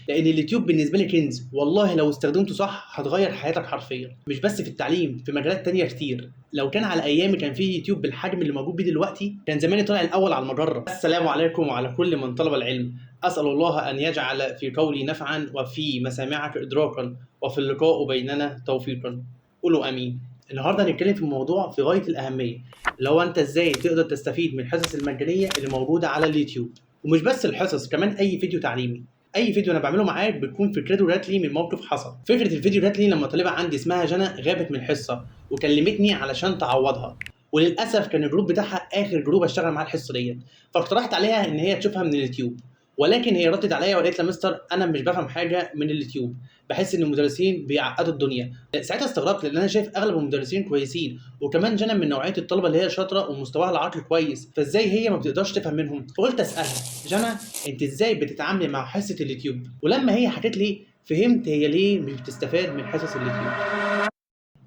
لان اليوتيوب بالنسبه لي كنز، والله لو استخدمته صح هتغير حياتك حرفيا، مش بس في التعليم، في مجالات تانية كتير. لو كان على ايامي كان في يوتيوب بالحجم اللي موجود بيه دلوقتي كان زماني طلع الاول على المجره. السلام عليكم وعلى كل من طلب العلم. اسال الله ان يجعل في قولي نفعا وفي مسامعك ادراكا وفي اللقاء بيننا توفيقا. قولوا امين. النهارده هنتكلم في موضوع في غايه الاهميه، اللي هو انت ازاي تقدر تستفيد من الحصص المجانيه اللي موجوده على اليوتيوب. ومش بس الحصص، كمان اي فيديو تعليمي. اي فيديو انا بعمله معاك بتكون فكرته جات لي من موقف حصل. فكره الفيديو جات لي لما طالبه عندي اسمها جنى غابت من الحصه وكلمتني علشان تعوضها، وللاسف كان الجروب بتاعها اخر جروب اشتغل معاه الحصه ديت. فاقترحت عليها ان هي تشوفها من اليوتيوب، ولكن هي ردت عليا وقالت لي يا مستر انا مش بفهم حاجه من اليوتيوب، بحس ان المدرسين بيعقدوا الدنيا. ساعتها استغربت لان انا شايف اغلب المدرسين كويسين، وكمان جنى من نوعيه الطلبه اللي هي شاطره ومستواها العقلي كويس، فازاي هي ما بتقدرش تفهم منهم؟ فقلت اسالها جنى انت ازاي بتتعاملي مع حصه اليوتيوب؟ ولما هي حكت لي فهمت هي ليه مش بتستفاد من حصص اليوتيوب.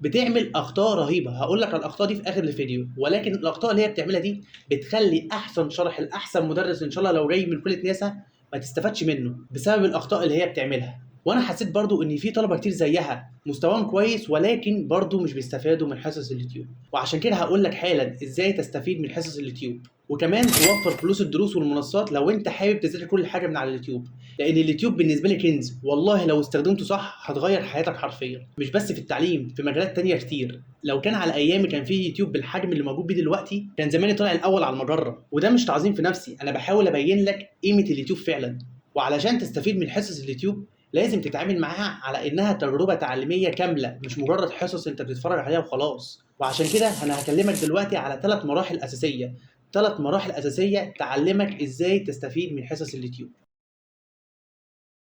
بتعمل اخطاء رهيبه، هقول لك على الاخطاء دي في اخر الفيديو، ولكن الاخطاء اللي هي بتعملها دي بتخلي احسن شرح لاحسن مدرس ان شاء الله لو جاي من كليه ناسا ما تستفادش منه بسبب الاخطاء اللي هي بتعملها. وانا حسيت برضو ان في طلبه كتير زيها مستواهم كويس ولكن برضو مش بيستفادوا من حصص اليوتيوب، وعشان كده هقول لك حالا ازاي تستفيد من حصص اليوتيوب، وكمان توفر فلوس الدروس والمنصات لو انت حابب تذاكر كل حاجه من على اليوتيوب. لان اليوتيوب بالنسبه لي كنز، والله لو استخدمته صح هتغير حياتك حرفيا، مش بس في التعليم، في مجالات تانية كتير. لو كان على ايامي كان في يوتيوب بالحجم اللي موجود بيه دلوقتي كان زماني طلع الاول على المجره. وده مش تعظيم في نفسي، انا بحاول ابين لك قيمه اليوتيوب فعلا. وعلشان تستفيد من حصص اليوتيوب لازم تتعامل معاها على انها تجربه تعليميه كامله، مش مجرد حصص انت بتتفرج عليها وخلاص. وعشان كده انا هكلمك دلوقتي على 3 مراحل اساسيه، 3 مراحل اساسيه تعلمك ازاي تستفيد من حصص اليوتيوب.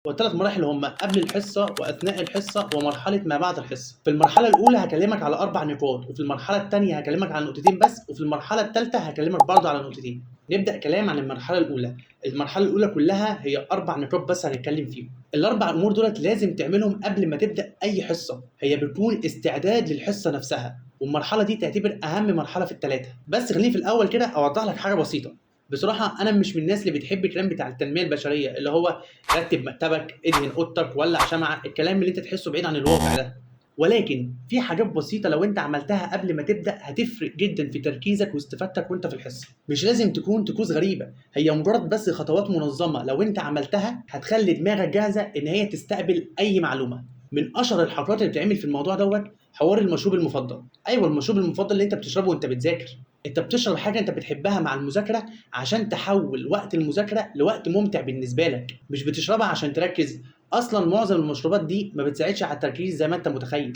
والثلاث مراحل هم قبل الحصه واثناء الحصه ومرحله ما بعد الحصه. في المرحله الاولى هكلمك على 4 نقاط، وفي المرحله الثانيه هكلمك على نقطتين بس، وفي المرحله الثالثه هكلمك برضه على نقطتين. نبدا كلام عن المرحله الاولى. المرحله الاولى كلها هي 4 نقاط بس هنتكلم فيهم. الاربع امور دولت لازم تعملهم قبل ما تبدا اي حصه، هي بتكون استعداد للحصه نفسها، والمرحله دي تعتبر اهم مرحله في الثلاثه. بس خليني في الاول كده اوضح لك حاجه بسيطه. بصراحه انا مش من الناس اللي بتحب الكلام بتاع التنميه البشريه، اللي هو رتب مكتبك، ادهن اوضتك، ولع شمعه، الكلام اللي انت تحسه بعيد عن الواقع ده. ولكن في حاجات بسيطه لو انت عملتها قبل ما تبدا هتفرق جدا في تركيزك واستفادتك وانت في الحصه. مش لازم تكون طقوس غريبه، هي مجرد بس خطوات منظمه لو انت عملتها هتخلي دماغك جاهزه ان هي تستقبل اي معلومه. من اشهر الحركات اللي بتعمل في الموضوع دوت حوار المشروب المفضل. ايوه، المشروب المفضل اللي انت بتشربه وانت بتذاكر. انت بتشرب حاجه انت بتحبها مع المذاكره عشان تحول وقت المذاكره لوقت ممتع بالنسبه لك، مش بتشربها عشان تركز. اصلا معظم المشروبات دي ما بتساعدش على التركيز زي ما انت متخيل.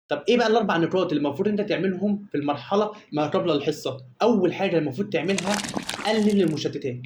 طب ايه بقى ال4 نقاط اللي المفروض انت تعملهم في المرحله ما قبل الحصه؟ اول حاجه المفروض تعملها قلل المشتتات.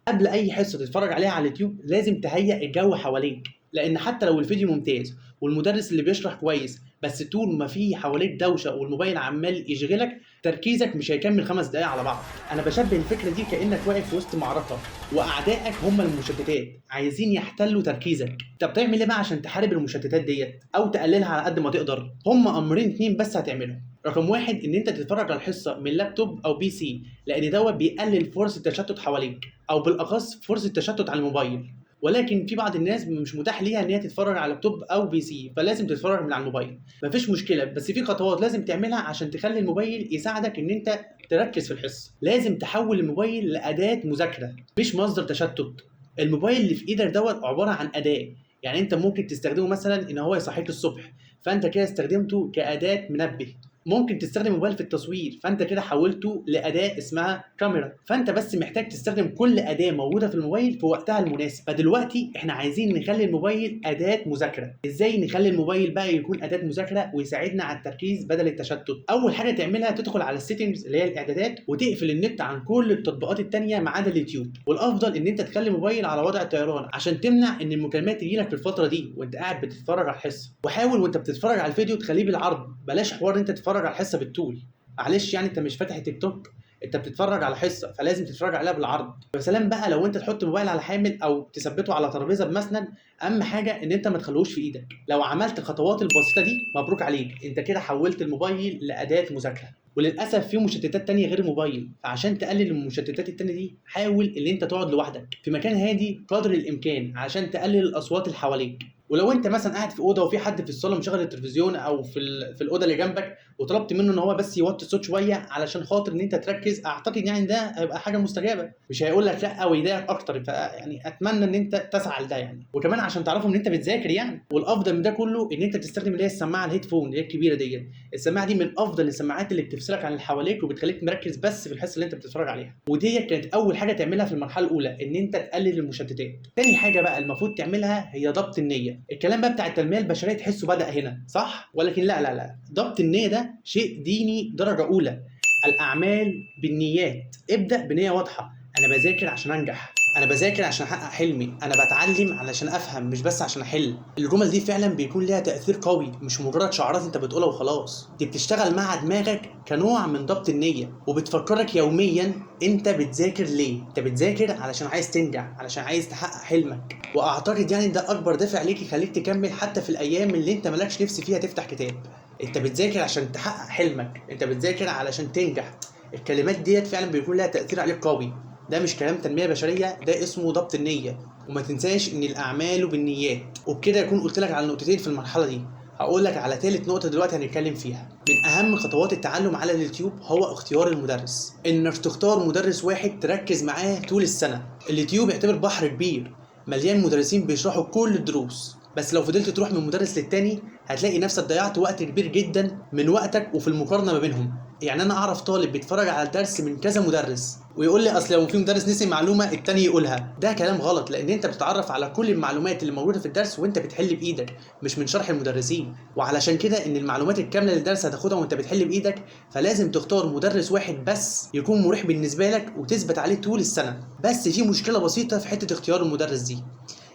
قبل اي حصه تتفرج عليها على اليوتيوب لازم تهيئ الجو حواليك، لان حتى لو الفيديو ممتاز والمدرس اللي بيشرح كويس، بس طول ما في حواليك دوشه والموبايل عمال يشغلك تركيزك مش هيكمل 5 دقايق على بعض. انا بشبه الفكره دي كانك واقف في وسط معركه واعدائك هم المشتتات عايزين يحتلوا تركيزك. طب تعمل ايه بقى عشان تحارب المشتتات ديت او تقللها على قد ما تقدر؟ هم امرين اتنين بس هتعملهم. رقم واحد ان انت تتفرج على الحصه من لابتوب او بي سي، لان دوت بيقلل فرص التشتت حواليك، او بالاخص فرصه التشتت على الموبايل. ولكن في بعض الناس مش متاح ليها ان هي تتفرج على لابتوب او بي سي، فلازم تتفرج من على الموبايل. مفيش مشكله، بس في خطوات لازم تعملها عشان تخلي الموبايل يساعدك ان انت تركز في الحصه. لازم تحول الموبايل لاداه مذاكره مش مصدر تشتت. الموبايل اللي في ايدك دوت عباره عن اداه، يعني انت ممكن تستخدمه مثلا ان هو يصحيك الصبح، فانت كده استخدمته كاداه منبه. ممكن تستخدم الموبايل في التصوير، فانت كده حولته لاداه اسمها كاميرا. فانت بس محتاج تستخدم كل اداه موجوده في الموبايل في وقتها المناسب. فدلوقتي احنا عايزين نخلي الموبايل اداه مذاكره. ازاي نخلي الموبايل بقى يكون اداه مذاكره ويساعدنا على التركيز بدل التشتت؟ اول حاجه تعملها تدخل على السيتنجز اللي هي الاعدادات وتقفل النت عن كل التطبيقات التانيه ما عدا اليوتيوب. والافضل ان انت تخلي الموبايل على وضع الطيران عشان تمنع ان المكالمات تجيلك في الفتره دي وانت قاعد بتتفرج على الحصه. وحاول وانت بتتفرج على الفيديو تخليه بالعرض، بلاش حوار انت تتفرج على الحصه بالطول. معلش يعني انت مش فاتح التيك توك، انت بتتفرج على حصه فلازم تتفرج عليها بالعرض. يا سلام بقى لو انت تحط الموبايل على حامل او تثبته على ترابيزه بمسند، اهم حاجه ان انت ما تخلوش في ايدك. لو عملت الخطوات البسيطه دي مبروك عليك، انت كده حولت الموبايل لاداه مذاكره. وللاسف في مشتتات تانية غير الموبايل، فعشان تقلل المشتتات التانية دي حاول ان انت تقعد لوحدك في مكان هادي قدر الامكان عشان تقلل الاصوات اللي حواليك. ولو انت مثلا قاعد في اوضه وفي حد في الصاله مشغل التلفزيون او في الاوضه اللي جنبك وطلبت منه ان هو بس يوطي الصوت شويه علشان خاطر ان انت تركز، اعتقد يعني ده هيبقى حاجه مستجابه، مش هيقول لك لا ويضايقك اكتر. فيعني اتمنى ان انت تسعى لده يعني، وكمان عشان تعرفوا ان انت بتذاكر يعني. والافضل من ده كله ان انت تستخدم اللي هي السماعه الهيدفون اللي هي الكبيره دي. السماعه دي من افضل السماعات اللي بتفصلك عن اللي حواليك وبتخليك مركز بس في الحصه اللي انت بتتفرج عليها. ودي كانت اول حاجه تعملها في المرحله الاولى، ان انت تقلل المشتتات. تاني حاجه بقى المفروض تعملها هي ضبط النيه. الكلام بقى بتاع التنميه البشريه تحسه بدا هنا صح، ولكن لا لا لا، ضبط النيه ده شيء ديني درجه اولى. الاعمال بالنيات. ابدا بنيه واضحه، انا بذاكر عشان انجح، انا بذاكر عشان احقق حلمي، انا بتعلم علشان افهم مش بس عشان احل. الجمل دي فعلا بيكون ليها تاثير قوي، مش مجرد شعارات انت بتقولها وخلاص. دي بتشتغل مع دماغك كنوع من ضبط النيه، وبتفكرك يوميا انت بتذاكر ليه. انت بتذاكر علشان عايز تنجح، علشان عايز تحقق حلمك. واعتقد يعني ده اكبر دافع ليك يخليك تكمل حتى في الايام اللي انت مالكش نفس فيها تفتح كتاب. انت بتذاكر عشان تحقق حلمك، انت بتذاكر علشان تنجح. الكلمات ديت فعلا بيكون لها تاثير عليك قوي. ده مش كلام تنميه بشريه، ده اسمه ضبط النيه. وما تنساش ان الاعمال بالنيات. وبكده يكون قلت لك على نقطتين في المرحله دي. هقول لك على ثالث نقطه دلوقتي هنتكلم فيها. من اهم خطوات التعلم على اليوتيوب هو اختيار المدرس. انك تختار مدرس واحد تركز معاه طول السنه. اليوتيوب يعتبر بحر كبير مليان مدرسين بيشرحوا كل الدروس، بس لو فضلت تروح من مدرس للتاني هتلاقي نفسك ضيعت وقت كبير جدا من وقتك وفي المقارنه ما بينهم. يعني انا اعرف طالب بيتفرج على الدرس من كذا مدرس ويقول لي اصل لو في مدرس نسي معلومه التاني يقولها. ده كلام غلط، لان انت بتتعرف على كل المعلومات اللي موجوده في الدرس وانت بتحل بايدك مش من شرح المدرسين. وعلشان كده ان المعلومات الكامله للدرس هتاخدها وانت بتحل بايدك، فلازم تختار مدرس واحد بس يكون مريح بالنسبه لك وتثبت عليه طول السنه. بس في مشكله بسيطه في حته اختيار المدرس دي.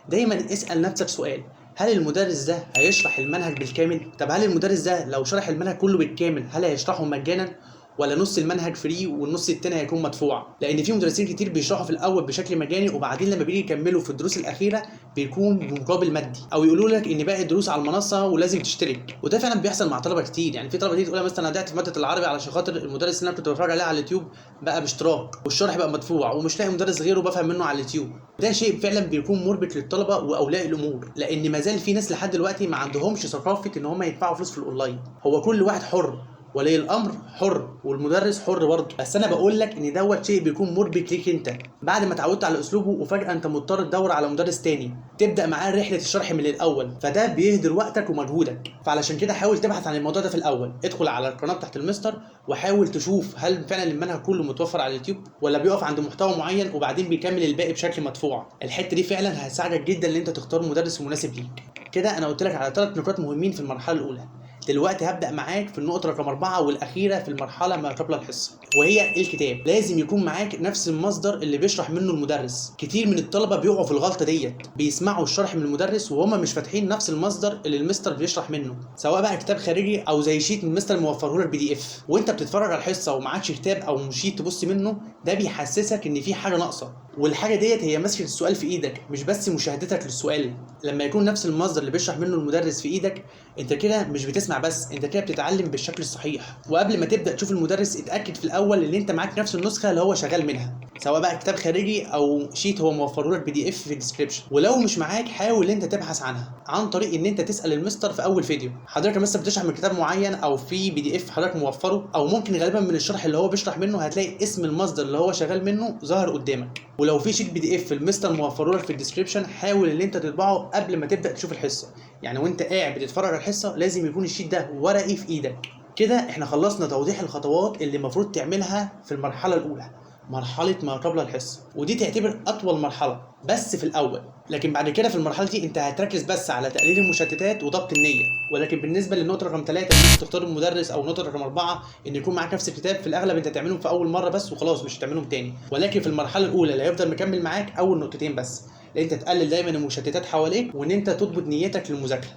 دايما اسال نفسك سؤال، هل المدرس ده هيشرح المنهج بالكامل؟ طب هل المدرس ده لو شرح المنهج كله بالكامل هل هيشرحه مجانا ولا نص المنهج فري والنص التاني هيكون مدفوع؟ لان في مدرسين كتير بيشرحوا في الاول بشكل مجاني وبعدين لما بيجي يكملوا في الدروس الاخيره بيكون بمقابل مادي، او يقولوا لك ان باقي الدروس على المنصه ولازم تشترك. وده فعلا بيحصل مع طلبه كتير. يعني في طلبه كتير تقول مثلا انا ضيعت في ماده العربي علشان خاطر المدرس اللي انا كنت بتفرج عليه على اليوتيوب بقى باشتراك والشرح بقى مدفوع ومش لاقي مدرس غيره بفهم منه على اليوتيوب. ده شيء فعلا بيكون مربك للطلبه واولياء الامور، لان ما زال في ناس لحد دلوقتي ما عندهمش ثقافه ان هم يدفعوا فلوس في الاونلاين. هو كل واحد حر، ولي الامر حر والمدرس حر برضه، بس انا بقول لك ان دوت شيء بيكون مربك ليك انت بعد ما اتعودت على اسلوبه وفجاه انت مضطر تدور على مدرس تاني تبدا معاه رحله الشرح من الاول، فده بيهدر وقتك ومجهودك. فعلشان كده حاول تبحث عن الموضوع ده في الاول. ادخل على القناه بتاعت المستر وحاول تشوف هل فعلا المنهج كله متوفر على اليوتيوب ولا بيقف عند محتوى معين وبعدين بيكمل الباقي بشكل مدفوع. الحته دي فعلا هتساعدك جدا ان انت تختار مدرس مناسب ليك. كده انا قلت لك على 3 نقاط مهمين في المرحله الاولى. دلوقتي هبدأ معاك في النقطة رقم 4 والأخيرة في المرحلة ما قبل الحصة، وهي الكتاب. لازم يكون معاك نفس المصدر اللي بيشرح منه المدرس. كتير من الطلبة بيقعوا في الغلطة ديت، بيسمعوا الشرح من المدرس وهم مش فاتحين نفس المصدر اللي المستر بيشرح منه، سواء بقى كتاب خارجي أو زي شيت من المستر موفره لك PDF. وأنت بتتفرج على الحصة ومعكش كتاب أو شيت تبص منه، ده بيحسسك إن في حاجة ناقصة، والحاجة ديت هي مسكة السؤال في إيدك مش بس مشاهدتك للسؤال. لما يكون نفس المصدر اللي بيشرح منه المدرس في إيدك، أنت كده مش بتسمع بس، أنت كده بتتعلم بالشكل الصحيح. وقبل ما تبدا تشوف المدرس اتاكد في الاول ان انت معاك نفس النسخه اللي هو شغال منها، سواء بقى كتاب خارجي او شيت هو موفره لك PDF في الديسكربشن. ولو مش معاك حاول انت تبحث عنها عن طريق ان انت تسال المستر في اول فيديو، حضرتك يا مستر بتشرح من كتاب معين او في PDF حضرتك موفره، او ممكن غالبا من الشرح اللي هو بيشرح منه هتلاقي اسم المصدر اللي هو شغال منه ظاهر قدامك. ولو في شيت PDF المستر موفره لك في الديسكربشن حاول ان انت تطبعه قبل ما تبدا تشوف الحصه. يعني وانت قاعد بتتفرج على الحصه لازم يكون الشيت ده ورقي في ايدك. كده احنا خلصنا توضيح الخطوات اللي المفروض تعملها في المرحله الاولى، مرحله ما قبل الحصه، ودي تعتبر اطول مرحله بس في الاول. لكن بعد كده في المرحله دي انت هتركز بس على تقليل المشتتات وضبط النيه. ولكن بالنسبه للنقطه رقم 3 ان انت تختار المدرس، او النقطه رقم 4 ان يكون معاك نفس الكتاب، في الاغلب انت هتعملهم في اول مره بس وخلاص مش هتعملهم تاني. ولكن في المرحله الاولى اللي هيفضل مكمل معاك اول نقطتين بس، لان انت تقلل دايما المشتتات حواليك وان انت تضبط نيتك للمذاكره.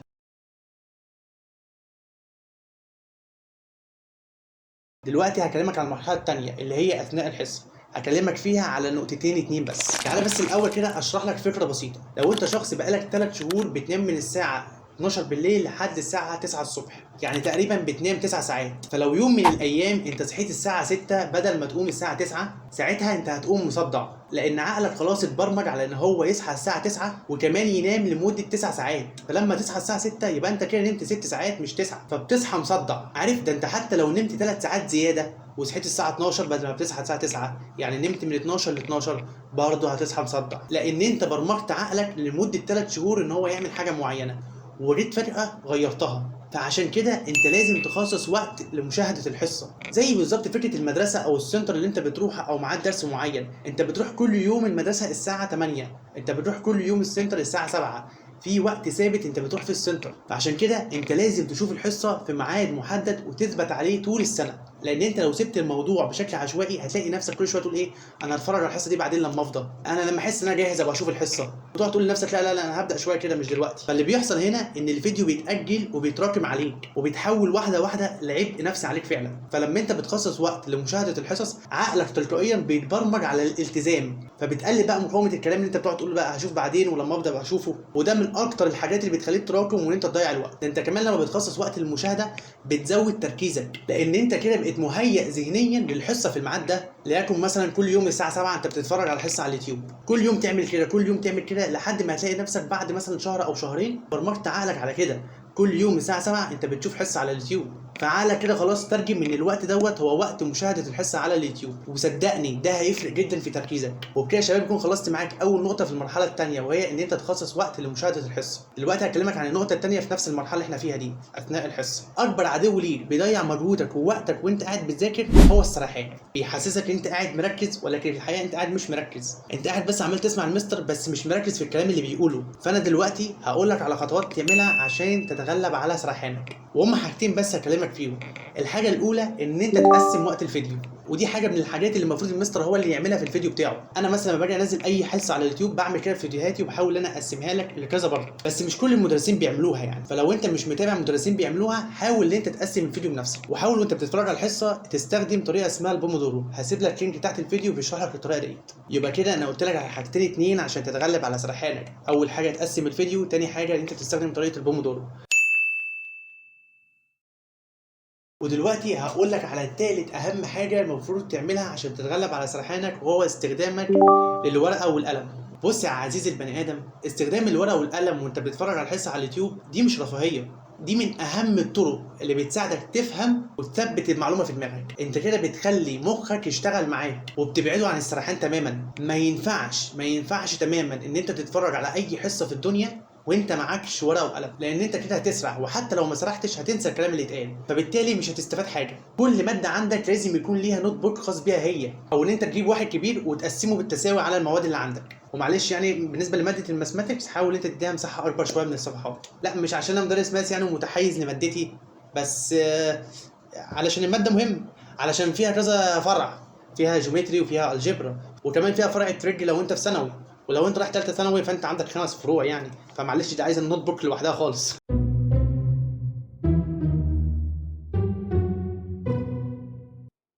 دلوقتي هكلمك عن المرحله الثانيه اللي هي اثناء الحصه. هكلمك فيها على نقطتين 2 بس. تعالى بس الاول كده اشرح لك فكره بسيطه. لو انت شخص بقالك 3 شهور بتنام من الساعه 12 بالليل لحد الساعه 9 الصبح، يعني تقريبا بتنام 9 ساعات. فلو يوم من الايام انت صحيت الساعه 6 بدل ما تقوم الساعه 9، ساعتها انت هتقوم مصدع، لان عقلك خلاص اتبرمج على ان هو يصحى الساعه 9 وكمان ينام لمده 9 ساعات. فلما تصحى الساعه 6 يبقى انت كده نمت 6 ساعات مش 9، فبتصحى مصدع. عارف ده انت حتى لو نمت 3 ساعات زياده وصحيت الساعه 12 بدل ما بتصحى الساعه 9، يعني نمت من 12 ل 12، برضه هتصحى مصدع، لان انت برمجت عقلك لمده 3 شهور ان هو يعمل حاجه معينه وجيت فجاه غيرتها. فعشان كده انت لازم تخصص وقت لمشاهده الحصه، زي بالظبط فكره المدرسه او السنتر اللي انت بتروحها او ميعاد درس معين. انت بتروح كل يوم المدرسه الساعه 8، انت بتروح كل يوم السنتر الساعه 7، في وقت ثابت انت بتروح في السنتر. فعشان كده انت لازم تشوف الحصه في ميعاد محدد وتثبت عليه طول السنه، لان انت لو سبت الموضوع بشكل عشوائي هتلاقي نفسك كل شويه تقول ايه، انا هتفرج على الحصه دي بعدين لما افضى، انا لما احس ان انا جاهز ابقى اشوف الحصه، وتقعد تقول لنفسك لا لا لا انا هبدا شويه كده مش دلوقتي. فاللي بيحصل هنا ان الفيديو بيتاجل وبيتراكم عليك وبيتحول واحده واحده لعبء نفسي عليك فعلا. فلما انت بتخصص وقت لمشاهده الحصص عقلك تلقائيا بيتبرمج على الالتزام، فبتقلل بقى مقاومه الكلام اللي انت بتقعد تقول بقى هشوف بعدين ولما افضى ابقى اشوفه. وده من اكتر الحاجات اللي بتخليك تراكم وان انت تضيع الوقت. ده انت كمان لما بتخصص وقت للمشاهده بتزود تركيزك، لان انت كده بقيت مهيئ ذهنيا للحصه في الميعاد ده. ليكن مثلا كل يوم الساعه 7 انت بتتفرج على الحصه على اليوتيوب، كل يوم تعمل كده كل يوم تعمل كده لحد ما هتلاقي نفسك بعد مثلا شهر او شهرين برمجت عقلك على كده، كل يوم الساعه 7 انت بتشوف حصه على اليوتيوب. فعقلك كده خلاص ترجم من الوقت دوت هو وقت مشاهده الحصه على اليوتيوب. وصدقني ده هيفرق جدا في تركيزك. وبكده يا شباب يكون خلصت معاك اول نقطه في المرحله الثانيه، وهي ان انت تخصص وقت لمشاهده الحصه. دلوقتي هكلمك عن النقطه الثانيه في نفس المرحله اللي احنا فيها دي اثناء الحصه. اكبر عدو ليك بيضيع مجهودك ووقتك وانت قاعد بتذاكر هو السرحان. بيحسسك ان انت قاعد مركز ولكن في الحقيقه انت قاعد مش مركز، انت قاعد بس عمال تسمع المستر بس مش مركز في الكلام اللي بيقوله. فانا دلوقتي هقول لك على خطوات تعملها عشان تتغلب على سرحانك، وهم حاجتين بس هكلمك فيهم. الحاجه الاولى ان انت تقسم وقت الفيديو، ودي حاجه من الحاجات اللي المفروض المستر هو اللي يعملها في الفيديو بتاعه. انا مثلا لما باجي انزل اي حصه على اليوتيوب بعمل كده في فيديوهاتي وبحاول ان انا اقسمها لك لكذا برضه، بس مش كل المدرسين بيعملوها يعني. فلو انت مش متابع مدرسين بيعملوها حاول ان انت تقسم الفيديو بنفسك، وحاول وانت بتتفرج على الحصه تستخدم طريقه اسمها البومودورو. هسيب لك لينك تحت الفيديو بيشرح لك الطريقه ديت. يبقى كده انا قلت لك على حاجتين اتنين عشان تتغلب على سرحانك. اول حاجه تقسم الفيديو، تاني حاجه ان انت تستخدم طريقه البومودورو. ودلوقتي هقول لك على تالت اهم حاجه المفروض تعملها عشان تتغلب على سرحانك، وهو استخدامك للورقه والقلم. بص يا عزيزي البني ادم، استخدام الورقه والقلم وانت بتتفرج على الحصه على اليوتيوب دي مش رفاهيه، دي من اهم الطرق اللي بتساعدك تفهم وتثبت المعلومه في دماغك. انت كده بتخلي مخك يشتغل معاك وبتبعده عن السرحان تماما. ما ينفعش تماما ان انت تتفرج على اي حصه في الدنيا وانت معكش ورقه وقلم، لان انت كده هتسرح، وحتى لو ما سرحتش هتنسى الكلام اللي اتقال، فبالتالي مش هتستفاد حاجه. كل ماده عندك لازم يكون ليها نوت بوك خاص بيها هي، او ان انت تجيب واحد كبير وتقسمه بالتساوي على المواد اللي عندك. ومعلش يعني بالنسبه لماده الماثماتكس حاول انت تديها مساحه اكبر شويه من الصفحات، لا مش عشان انا مدرس ماث يعني ومتحيز لمادتي، بس علشان الماده مهم، علشان فيها كذا فرع، فيها جيومتري وفيها الجبرا، وكمان فيها فرع تريج لو انت في ثانوي، ولو انت رايح ثالثه ثانوي فانت عندك 5 فروع يعني. فمعلش دي عايزه النوت بوك لوحدها خالص.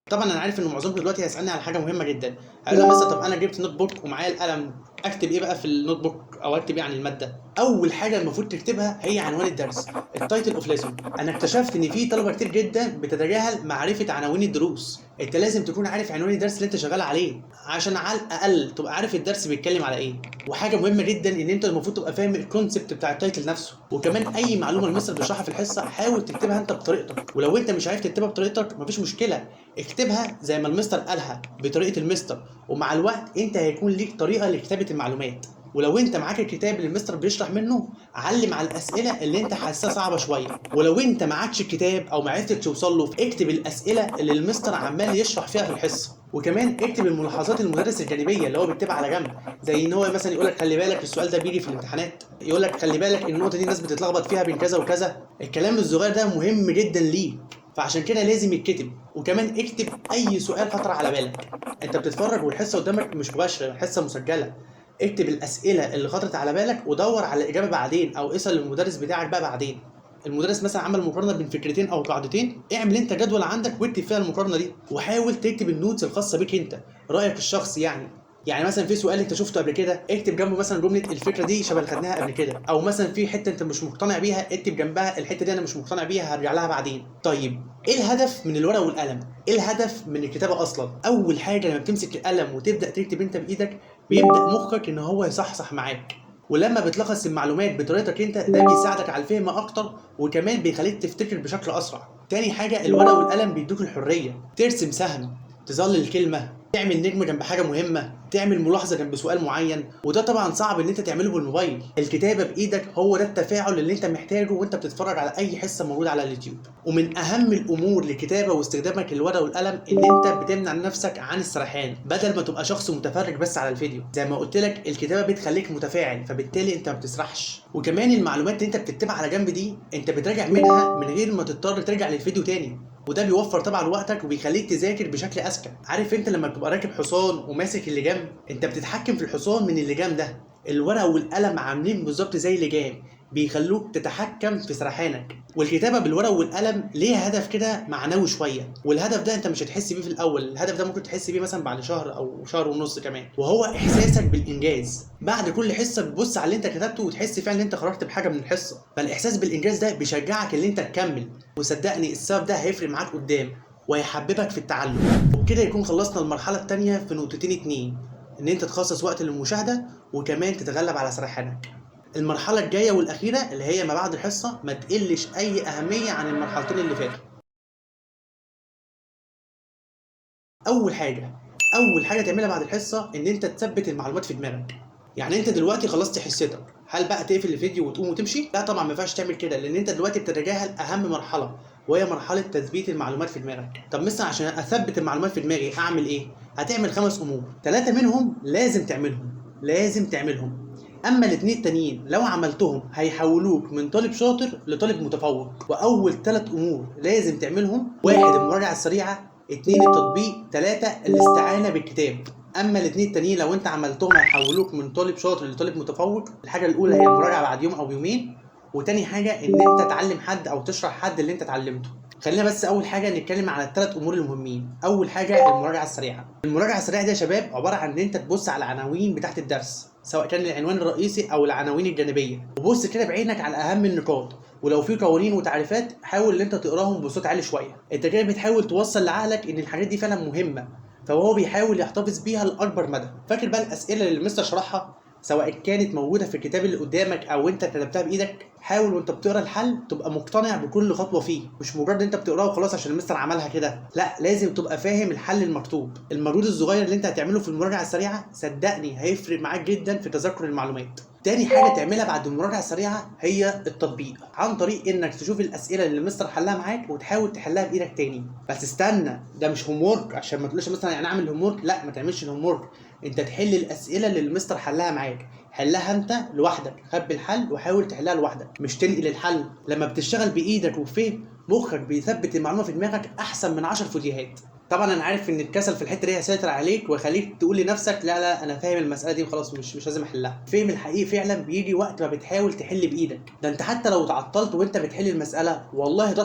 طبعا انا عارف ان معظمكم دلوقتي هيسالني على حاجه مهمه جدا، هيقول لي مثلا طب انا جبت نوت بوك ومعايا القلم اكتب ايه بقى في النوت بوك او اكتب ايه عن الماده؟ اول حاجه المفروض تكتبها هي عنوان الدرس، التايتل اوف ليسون. انا اكتشفت ان في طلبه كتير جدا بتتجاهل معرفه عناوين الدروس. انت لازم تكون عارف عنوان الدرس اللي انت شغال عليه عشان على الاقل تبقى عارف الدرس بيتكلم على ايه. وحاجه مهمه جدا ان انت المفروض تبقى فاهم الكونسبت بتاع التايتل نفسه. وكمان اي معلومه المستر بيشرحها في الحصه حاول تكتبها انت بطريقتك، ولو انت مش عارف تكتبها بطريقتك مفيش مشكله، اكتبها زي ما المستر قالها بطريقه المستر، ومع الوقت انت هيكون ليك طريقه لكتابه المعلومات. ولو انت معاك الكتاب اللي المستر بيشرح منه علم على الاسئله اللي انت حاسسها صعبه شويه، ولو انت معكش الكتاب او ما عرفتش توصل له اكتب الاسئله اللي المستر عمال يشرح فيها في الحصه. وكمان اكتب الملاحظات المدرس الجانبيه اللي هو بيكتبها على جنب، زي ان هو مثلا يقول لك خلي بالك السؤال ده بيجي في الامتحانات، يقول لك خلي بالك ان النقطه دي الناس بتتلخبط فيها بين كذا وكذا. الكلام الصغير ده مهم جدا ليك، فعشان كده لازم يتكتب. وكمان اكتب اي سؤال خطر على بالك، انت بتتفرج والحصه قدامك مش مباشره، الحصه مسجله. اكتب الاسئله اللي خطرت على بالك ودور على الاجابه بعدين، او اسال المدرس بتاعك بقى بعدين. المدرس مثلا عمل مقارنه بين فكرتين او قاعدتين، اعمل انت جدول عندك واكتب فيها المقارنه دي، وحاول تكتب النوتس الخاصه بيك انت، رايك الشخصي يعني. يعني مثلا في سؤال انت شفته قبل كده، اكتب جنبه مثلا جمله الفكره دي شبه اللي خدناها قبل كده، او مثلا في حته انت مش مقتنع بيها اكتب جنبها الحته دي انا مش مقتنع بيها هرجع لها بعدين. طيب ايه الهدف من الورقه والقلم؟ ايه الهدف من الكتابه اصلا؟ اول حاجه لما بتمسك القلم وتبدا تكتب انت بايدك بيبدا مخك ان هو يصحصح معاك، ولما بتلخص المعلومات بطريقتك انت ده بيساعدك على الفهم اكتر، وكمان بيخليك تفتكر بشكل اسرع. تاني حاجه الورقه والقلم بيدوك الحريه ترسم سهم، تظلل كلمه، تعمل نجم جنب حاجه مهمه، تعمل ملاحظه جنب سؤال معين، وده طبعا صعب ان انت تعمله بالموبايل. الكتابه بايدك هو ده التفاعل اللي انت محتاجه وانت بتتفرج على اي حصه موجوده على اليوتيوب. ومن اهم الامور للكتابه واستخدامك للورقه والقلم ان انت بتمنع نفسك عن السرحان، بدل ما تبقى شخص متفرج بس على الفيديو. زي ما قلت لك الكتابه بتخليك متفاعل، فبالتالي انت ما بتسرحش. وكمان المعلومات اللي انت بتكتبها على جنب دي انت بتراجع منها من غير ما تضطر ترجع للفيديو تاني، وده بيوفر طبعا وقتك وبيخليك تذاكر بشكل اذكى. عارف انت لما بتبقى راكب حصان وماسك اللجام، انت بتتحكم في الحصان من اللجام ده. الورقه والقلم عاملين بالظبط زي اللجام، بيخلوك تتحكم في سرحانك. والكتابه بالورقه والقلم ليها هدف كده معنوي شويه، والهدف ده انت مش هتحس بيه في الاول، الهدف ده ممكن تحس بيه مثلا بعد شهر او شهر ونص كمان، وهو احساسك بالانجاز. بعد كل حصه بتبص على اللي انت كتبته وتحس فعلا ان انت خرجت بحاجه من الحصه، فالاحساس بالانجاز ده بيشجعك ان انت تكمل، وصدقني السبب ده هيفرق معاك قدام وهيحببك في التعلم. وبكده يكون خلصنا المرحله الثانيه في نقطتين اتنين، ان انت تخصص وقت للمشاهده وكمان تتغلب على سرحانك. المرحله الجايه والاخيره اللي هي ما بعد الحصه ما تقلش اي اهميه عن المرحلتين اللي فاتوا. اول حاجه تعملها بعد الحصه ان انت تثبت المعلومات في دماغك. يعني انت دلوقتي خلصت حصتك، هل بقى تقفل الفيديو وتقوم وتمشي؟ لا طبعا ما ينفعش تعمل كده، لان انت دلوقتي بتتجاهل اهم مرحله وهي مرحله تثبيت المعلومات في دماغك. طب مثلا عشان اثبت المعلومات في دماغي اعمل ايه؟ هتعمل 5 امور، 3 منهم لازم تعملهم. اما الاثنين التانيين لو عملتهم هيحولوك من طالب شاطر لطالب متفوق. واول 3 امور لازم تعملهم: 1 المراجعه السريعه، 2 التطبيق، 3 الاستعانه بالكتاب. اما الاثنين التانيين لو انت عملتهم هيحولوك من طالب شاطر لطالب متفوق. الحاجه الاولى هي المراجعه بعد يوم او يومين، وتاني حاجه ان انت تعلم حد او تشرح حد اللي انت اتعلمته. خلينا بس اول حاجه نتكلم على الثلاث امور المهمين. اول حاجه المراجعه السريعه. المراجعه السريعه دي يا شباب عباره عن ان انت تبص على العناوين بتاعت الدرس، سواء كان العنوان الرئيسي او العناوين الجانبيه، وبص كده بعينك على اهم النقاط، ولو في قوانين وتعريفات حاول ان انت تقراهم بصوت عالي شويه. انت كده بتحاول توصل لعقلك ان الحاجات دي فعلا مهمه، فهو بيحاول يحتفظ بيها لاكبر مدى. فاكر بقى الاسئله اللي المستر شرحها سواء كانت موجوده في الكتاب اللي قدامك او انت كتبتها بايدك؟ حاول وانت بتقرا الحل تبقى مقتنع بكل خطوه فيه، مش مجرد انت بتقراه وخلاص عشان المستر عملها كده، لا لازم تبقى فاهم الحل المكتوب. المجهود الصغير اللي انت هتعمله في المراجعه السريعه صدقني هيفرق معاك جدا في تذكر المعلومات. تاني حاجه تعملها بعد المراجعه السريعه هي التطبيق، عن طريق انك تشوف الاسئله اللي المستر حلها معاك وتحاول تحلها بايدك تاني. بس استنى، ده مش هوم ورك، عشان ما تقولش مثلا يعني اعمل هوم ورك، لا ما تعملش الهوم ورك، انت تحل الاسئله اللي المستر حلها معاك، حلها انت لوحدك، خبي الحل وحاول تحلها لوحدك، مش تنقل الحل. لما بتشتغل بايدك وفهم مخك بيثبت المعلومه في دماغك احسن من 10 فيديوهات. طبعا انا عارف ان الكسل في الحته دي هيسيطر عليك ويخليك تقول لنفسك لا لا انا فاهم المساله دي وخلاص مش لازم احلها. الفهم الحقيقي فعلا بيجي وقت ما بتحاول تحل بايدك، ده انت حتى لو تعطلت وانت بتحل المساله والله ده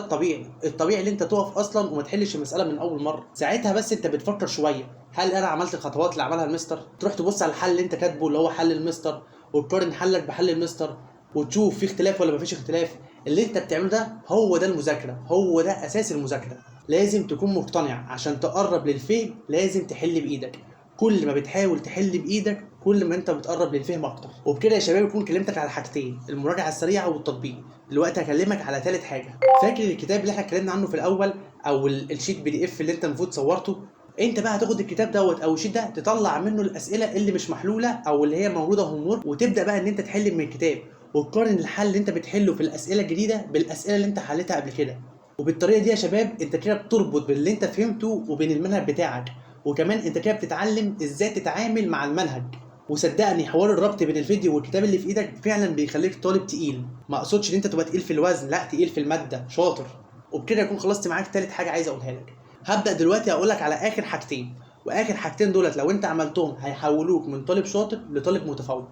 الطبيعي اللي انت تقف اصلا وما تحلش المساله من اول مره. ساعتها بس انت بتفكر شويه، هل انا عملت الخطوات اللي عملها المستر؟ تروح تبص على الحل اللي انت كاتبه اللي هو حل المستر وتقارن حلك بحل المستر وتشوف في اختلاف ولا مفيش اختلاف. اللي انت بتعمله ده هو ده المذاكره، هو ده اساس المذاكره. لازم تكون مقتنع، عشان تقرب للفهم لازم تحل بايدك. كل ما بتحاول تحل بايدك كل ما انت بتقرب للفهم اكتر. وبكده يا شباب يكون كلمتك على حاجتين: المراجعه السريعه والتطبيق. دلوقتي هكلمك على ثالث حاجه. فاكر الكتاب اللي احنا اتكلمنا عنه في الاول او الشيت بي دي اف اللي انت المفروض صورته؟ انت بقى هتاخد الكتاب دوت او الشيت ده تطلع منه الاسئله اللي مش محلوله او اللي هي موجوده هوم ورك، وتبدا بقى ان انت تحل من الكتاب وتقارن الحل اللي انت بتحله في الاسئله الجديده بالاسئله اللي انت حلتها قبل كده. وبالطريقه دي يا شباب انت كده بتربط بين اللي انت فهمته وبين المنهج بتاعك، وكمان انت كده بتتعلم ازاي تتعامل مع المنهج. وصدقني حوار الربط بين الفيديو والكتاب اللي في ايدك فعلا بيخليك طالب تقيل. ما اقصدش ان انت تبقى تقيل في الوزن، لا تقيل في الماده، شاطر. وبكده اكون خلصت معاك ثالث حاجه عايز اقولها لك. هبدا دلوقتي اقول لك على اخر حاجتين، واخر حاجتين دولت لو انت عملتهم هيحولوك من طالب شاطر لطالب متفوق.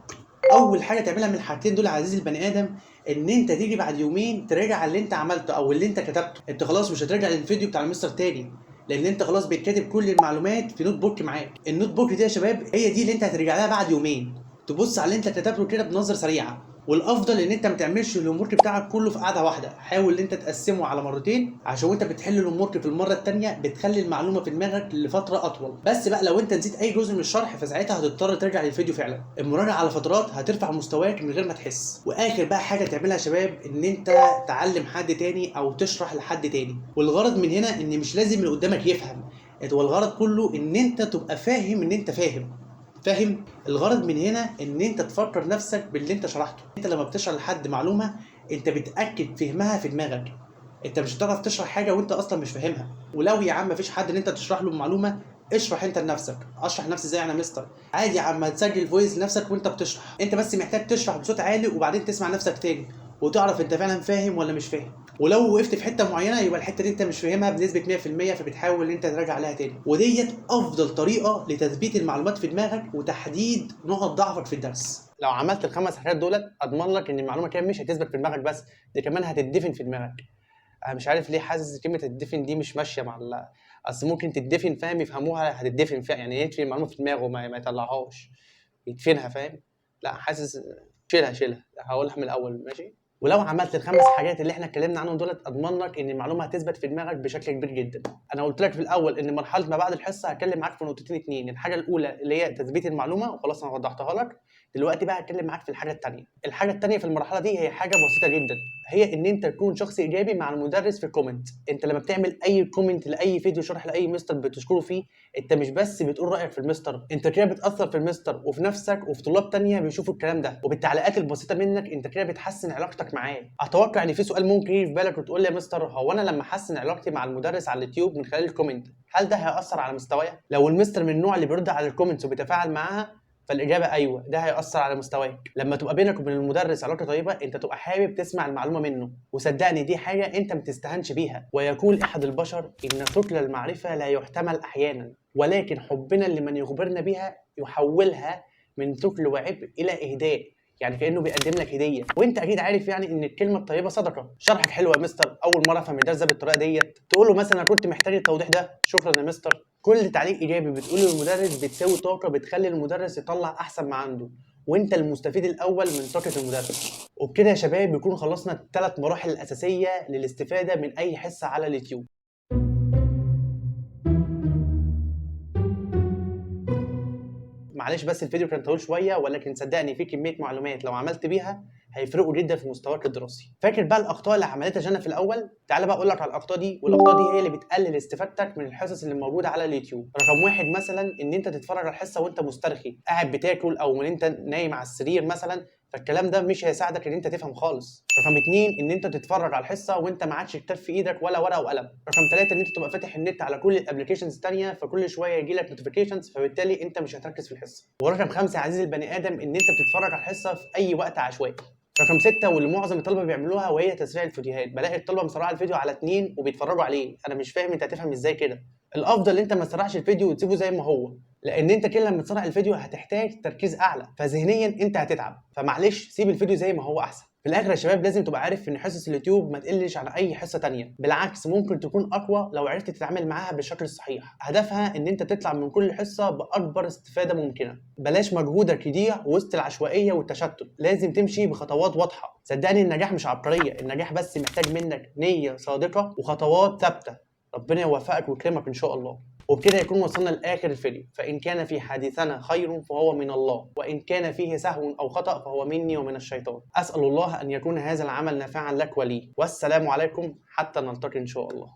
اول حاجه تعملها من الحاجتين دول يا عزيزي البني ادم ان انت تيجي بعد يومين تراجع اللي انت عملته او اللي انت كتبته. انت خلاص مش هترجع للفيديو بتاع المستر تاني، لان انت خلاص بتكتب كل المعلومات في نوت بوك معاك. النوت بوك دي يا شباب هي دي اللي انت هترجع لها بعد يومين، تبص على اللي انت كتبته كده بنظره سريعه. والافضل ان انت ما تعملش الهوم ورك بتاعك كله في قعده واحده، حاول ان انت تقسمه على مرتين عشان وانت بتحل الهوم ورك في المره الثانيه بتخلي المعلومه في دماغك لفتره اطول. بس بقى لو انت نسيت اي جزء من الشرح فساعتها هتضطر ترجع للفيديو فعلا. المراجعه على فترات هترفع مستواك من غير ما تحس. واخر بقى حاجه تعملها يا شباب ان انت تعلم حد تاني او تشرح لحد تاني. والغرض من هنا ان مش لازم اللي قدامك يفهم، هو الغرض كله ان انت تبقى فاهم ان انت فاهم. الغرض من هنا ان انت تفكر نفسك باللي انت شرحته. انت لما بتشرح لحد معلومه انت بتاكد فهمها في دماغك، انت مش هتعرف تشرح حاجه وانت اصلا مش فاهمها. ولو يا عم مفيش حد ان انت تشرح له المعلومه، اشرح انت لنفسك. اشرح نفسي ازاي انا مستر؟ عادي يا عم تسجل فويس لنفسك وانت بتشرح، انت بس محتاج تشرح بصوت عالي وبعدين تسمع نفسك تاني وتعرف انت فعلا فاهم ولا مش فاهم. ولو وقفت في حته معينه يبقى الحته دي انت مش فاهمها بنسبه 100%، فبتحاول ان انت تراجع عليها تاني. وديت افضل طريقه لتثبيت المعلومات في دماغك وتحديد نقط ضعفك في الدرس. لو عملت الخمس حاجات دولت اضمن لك ان المعلومه كده مش هتثبت في دماغك بس، دي كمان هتدفن في دماغك. انا مش عارف ليه حاسس كلمه الدفن دي مش ماشيه مع اصل ممكن تدفن فاهم يفهموها هتدفن فيها، يعني يدفن المعلومه في دماغه ما يطلعهاش، يدفنها فاهم. لا حاسس شيلها هقولها من الاول ماشي. ولو عملت الخمس حاجات اللي احنا اتكلمنا عنهم دولت اضمن لك ان المعلومه هتثبت في دماغك بشكل كبير جدا. انا قلت لك في الاول ان مرحله ما بعد الحصه هتكلم معاك في نقطتين اتنين، الحاجه الاولى اللي هي تثبيت المعلومه وخلاص انا وضحتها لك. دلوقتي بقى هتكلم معاك في الحاجه الثانيه. الحاجه الثانيه في المرحله دي هي حاجه بسيطه جدا، هي ان انت تكون شخص ايجابي مع المدرس في الكومنت. انت لما بتعمل اي كومنت لاي فيديو شرح لاي مستر بتشكره فيه، انت مش بس بتقول رايك في المستر، انت كده بتاثر في المستر وفي نفسك وفي طلاب تانية بيشوفوا الكلام ده. وبالتعليقات البسيطه منك انت كده بتحسن علاقتك معاه. اتوقع ان في سؤال ممكن يجي في بالك وتقول لي يا مستر هو انا لما احسن علاقتي مع المدرس على اليوتيوب من خلال الكومنت هل ده هياثر على مستوايا؟ لو المستر من النوع اللي بيرد على الكومنتس وبيتفاعل معاها فالاجابه ايوه، ده هياثر على مستواك. لما تبقى بينك وبين المدرس علاقه طيبه انت تبقى حابب تسمع المعلومه منه، وصدقني دي حاجه انت ما تستهانش بيها. ويقول احد البشر ان ثقل المعرفه لا يحتمل احيانا، ولكن حبنا لمن يخبرنا بها يحولها من ثقل وعبء الى اهداء. يعني كانه بيقدم لك هديه، وانت اكيد عارف يعني ان الكلمه الطيبه صدقه. شرحك حلو يا مستر، اول مره افهم الدرس ده بالطريقه ديت. تقول له مثلا انا كنت محتاج التوضيح ده، شكرا يا مستر. كل تعليق ايجابي بتقوله للمدرس بتساوي طاقه بتخلي المدرس يطلع احسن ما عنده، وانت المستفيد الاول من طاقه المدرس. وبكده يا شباب بيكون خلصنا الثلاث مراحل الاساسيه للاستفاده من اي حصه على اليوتيوب. معلش بس الفيديو كان طويل شويه، ولكن صدقني في كميه معلومات لو عملت بيها هيفرقوا جدا في مستواك الدراسي. فاكر بقى الاخطاء اللي عملتها جانا في الاول؟ تعالى بقى اقول لك على الاخطاء دي، والاخطاء دي هي اللي بتقلل استفادتك من الحصص اللي موجوده على اليوتيوب. رقم واحد مثلا ان انت تتفرج على الحصه وانت مسترخي قاعد بتاكل او من انت نايم على السرير مثلا، فالكلام ده مش هيساعدك ان انت تفهم خالص. رقم اتنين ان انت تتفرج على الحصه وانت معكش كتاب في ايدك ولا ورقه وقلم. رقم ثلاثة ان انت تبقى فاتح النت على كل الابلكيشنز الثانيه، فكل شويه يجي لك نوتيفيكيشنز فبالتالي انت مش هتركز في الحصه. ورقم خمسة يا عزيزي البني ادم ان انت بتتفرج على الحصه في اي وقت عشوائي. رقم 6 واللي معظم الطلبه بيعملوها وهي تسريع الفيديوهات. بلاقي الطلبه مسرعه الفيديو على 2 وبيتفرجوا عليه، انا مش فاهم انت هتفهم ازاي كده. الافضل ان انت ما تسرعش الفيديو وتسيبه زي ما هو، لان انت كده لما تسرع الفيديو هتحتاج تركيز اعلى، فذهنيا انت هتتعب. فمعلش سيب الفيديو زي ما هو احسن. في الاخر يا شباب لازم تبقى عارف ان حصص اليوتيوب ما تقلش عن اي حصه تانية، بالعكس ممكن تكون اقوى لو عرفت تتعامل معاها بالشكل الصحيح. هدفها ان انت تطلع من كل حصه باكبر استفاده ممكنه. بلاش مجهودك يضيع وسط العشوائيه والتشتت، لازم تمشي بخطوات واضحه. صدقني النجاح مش عبقريه، النجاح بس محتاج منك نيه صادقه وخطوات ثابته. ربنا يوفقك ويكرمك ان شاء الله. وبكده يكون وصلنا لاخر الفيديو. فان كان في حديثنا خير فهو من الله، وان كان فيه سهو او خطا فهو مني ومن الشيطان. اسال الله ان يكون هذا العمل نافعا لك ولي، والسلام عليكم حتى نلتقي ان شاء الله.